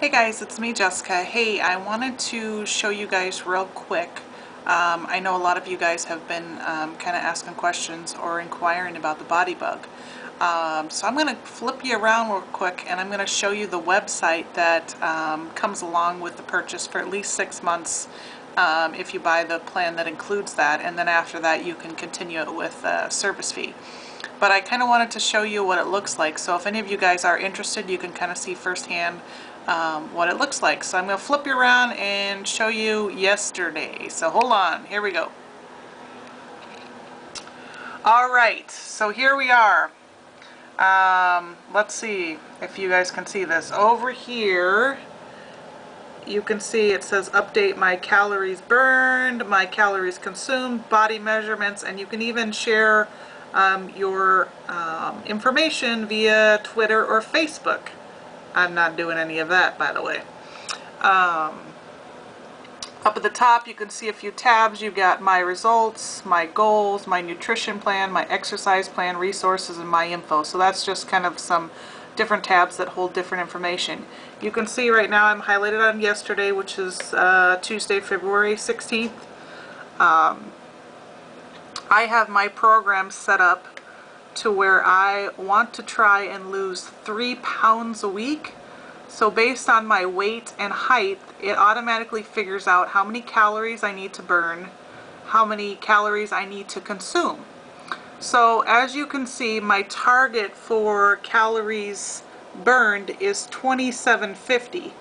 Hey guys, it's me Jessica. Hey, I wanted to show you guys real quick. I know a lot of you guys have been kind of asking questions or inquiring about the Body Bug. So I'm going to flip you around real quick and I'm going to show you the website that comes along with the purchase for at least 6 months if you buy the plan that includes that, and then after that you can continue it with a service fee. But I kind of wanted to show you what it looks like, so if any of you guys are interested you can kind of see firsthand what it looks like. So I'm going to flip you around and show you yesterday. So hold on, here we go. Alright, so here we are. Let's see if you guys can see this. Over here you can see it says update my calories burned, my calories consumed, body measurements, and you can even share your information via Twitter or Facebook. I'm not doing any of that, by the way. Up at the top you can see a few tabs. You've got my results, my goals, my nutrition plan, my exercise plan, resources, and my info. So that's just kind of some different tabs that hold different information. You can see right now I'm highlighted on yesterday, which is Tuesday, February 16th. I have my program set up to where I want to try and lose 3 pounds a week. So based on my weight and height, it automatically figures out how many calories I need to burn, how many calories I need to consume. So as you can see, my target for calories burned is 2750.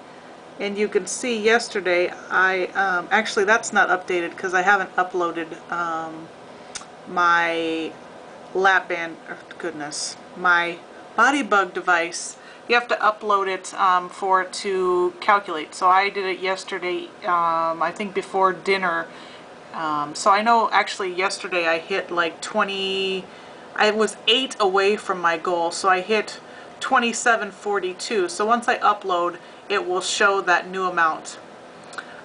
And you can see yesterday, actually that's not updated because I haven't uploaded my lap band, my Body Bug device. You have to upload it for it to calculate. So I did it yesterday, I think before dinner. So I know actually yesterday I hit like 20, I was 8 away from my goal, so I hit 2742. So once I upload, it will show that new amount.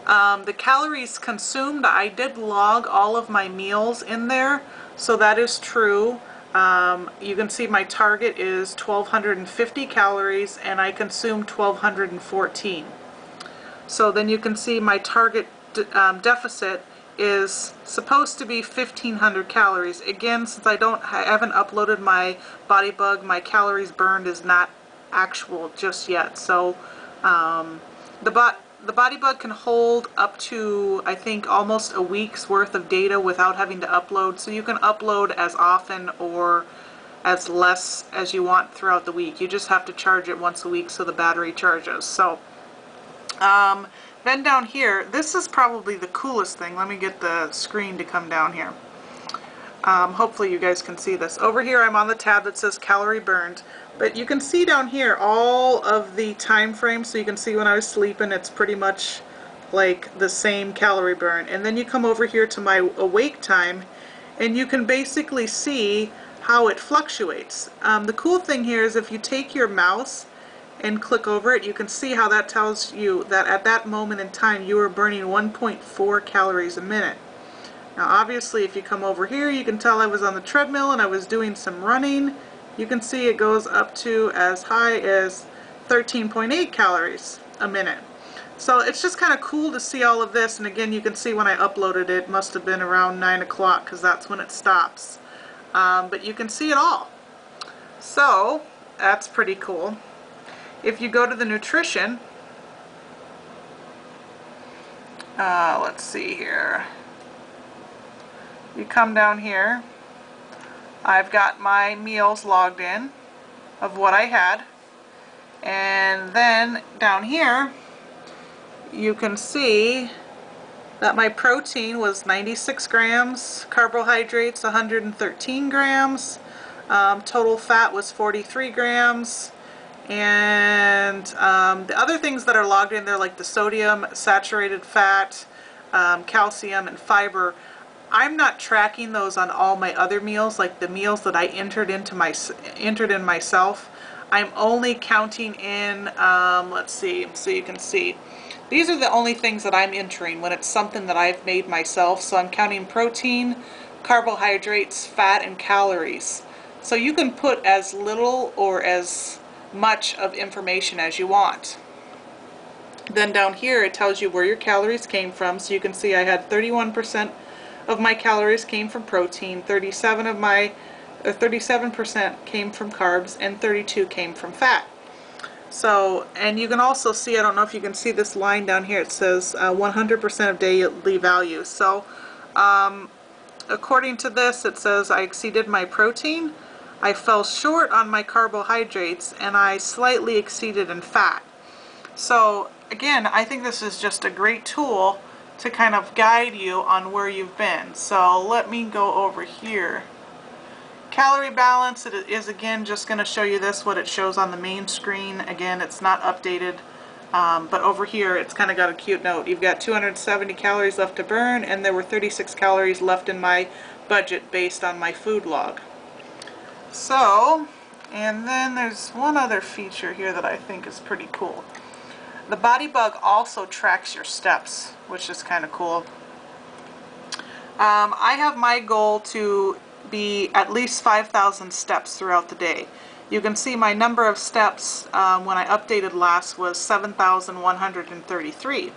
The calories consumed, I did log all of my meals in there, so that is true. You can see my target is 1250 calories and I consumed 1214. So then you can see my target deficit is supposed to be 1500 calories. Again, since I haven't uploaded my Body Bug, my calories burned is not actual just yet. So the Body Bug can hold up to, I think, almost a week's worth of data without having to upload. So you can upload as often or as less as you want throughout the week. You just have to charge it once a week so the battery charges. So then down here, this is probably the coolest thing. Let me get the screen to come down here. Hopefully you guys can see this. Over here I'm on the tab that says calorie burned, but you can see down here all of the time frames. So you can see when I was sleeping, it's pretty much like the same calorie burn. And then you come over here to my awake time and you can basically see how it fluctuates. The cool thing here is if you take your mouse and click over it, you can see how that tells you that at that moment in time you are burning 1.4 calories a minute. Now obviously if you come over here, you can tell I was on the treadmill and I was doing some running. You can see it goes up to as high as 13.8 calories a minute. So it's just kind of cool to see all of this, and again you can see when I uploaded it must have been around 9 o'clock because that's when it stops. But you can see it all. So that's pretty cool. If you go to the nutrition, let's see here. You come down here, I've got my meals logged in of what I had, and then down here you can see that my protein was 96 grams, carbohydrates 113 grams, total fat was 43 grams, and the other things that are logged in there, like the sodium, saturated fat, calcium, and fiber, I'm not tracking those on all my other meals, like the meals that I entered in myself. I'm only counting in, let's see, so you can see. These are the only things that I'm entering when it's something that I've made myself. So I'm counting protein, carbohydrates, fat, and calories. So you can put as little or as much of information as you want. Then down here it tells you where your calories came from, so you can see I had 31% of my calories came from protein, 37% came from carbs, and 32 came from fat. So, and you can also see, I don't know if you can see this line down here, it says 100% of daily value. So according to this, it says I exceeded my protein, I fell short on my carbohydrates, and I slightly exceeded in fat. So again, I think this is just a great tool to kind of guide you on where you've been. So let me go over here. Calorie balance, it is again just going to show you this, what it shows on the main screen. Again, it's not updated, but over here it's kind of got a cute note. You've got 270 calories left to burn, and there were 36 calories left in my budget based on my food log. So, and then there's one other feature here that I think is pretty cool. The Body Bugg also tracks your steps, which is kind of cool. I have my goal to be at least 5,000 steps throughout the day. You can see my number of steps when I updated last was 7,133.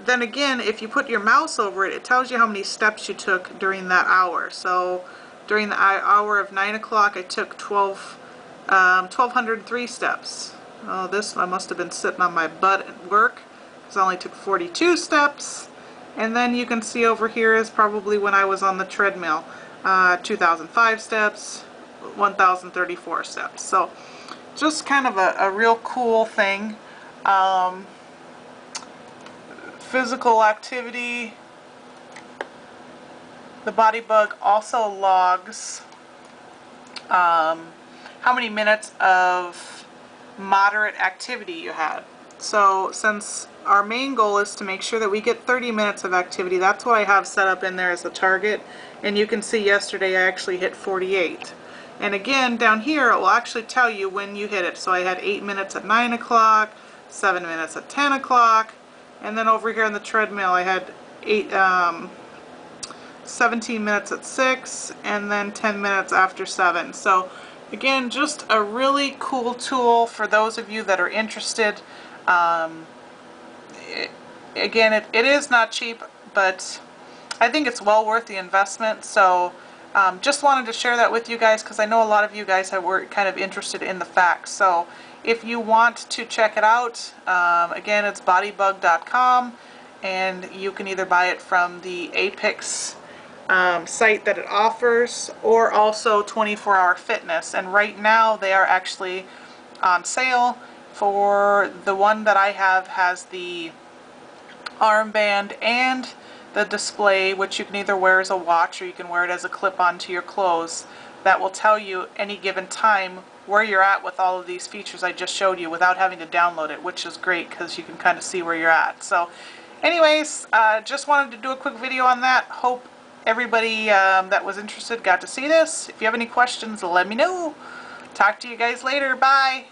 Then again, if you put your mouse over it, it tells you how many steps you took during that hour. So during the hour of 9 o'clock I took 1,203 steps. Oh, this, I must have been sitting on my butt at work, because I only took 42 steps. And then you can see over here is probably when I was on the treadmill. 2,005 steps, 1,034 steps. So just kind of a real cool thing. Physical activity. The Body Bugg also logs how many minutes of moderate activity you had. So since our main goal is to make sure that we get 30 minutes of activity, that's what I have set up in there as a target. And you can see yesterday I actually hit 48. And again, down here it will actually tell you when you hit it. So I had 8 minutes at 9 o'clock, 7 minutes at 10 o'clock, and then over here on the treadmill I had 17 minutes at 6, and then 10 minutes after 7. So again, just a really cool tool for those of you that are interested. Again, it is not cheap, but I think it's well worth the investment. So just wanted to share that with you guys, because I know a lot of you guys were kind of interested in the facts. So if you want to check it out, again, it's bodybugg.com, and you can either buy it from the Apex site that it offers, or also 24-Hour Fitness. And right now they are actually on sale. For the one that I have has the armband and the display, which you can either wear as a watch or you can wear it as a clip onto your clothes. That will tell you any given time where you're at with all of these features I just showed you without having to download it, which is great because you can kind of see where you're at. So anyways, just wanted to do a quick video on that. Hope everybody that was interested got to see this. If you have any questions, let me know. Talk to you guys later. Bye.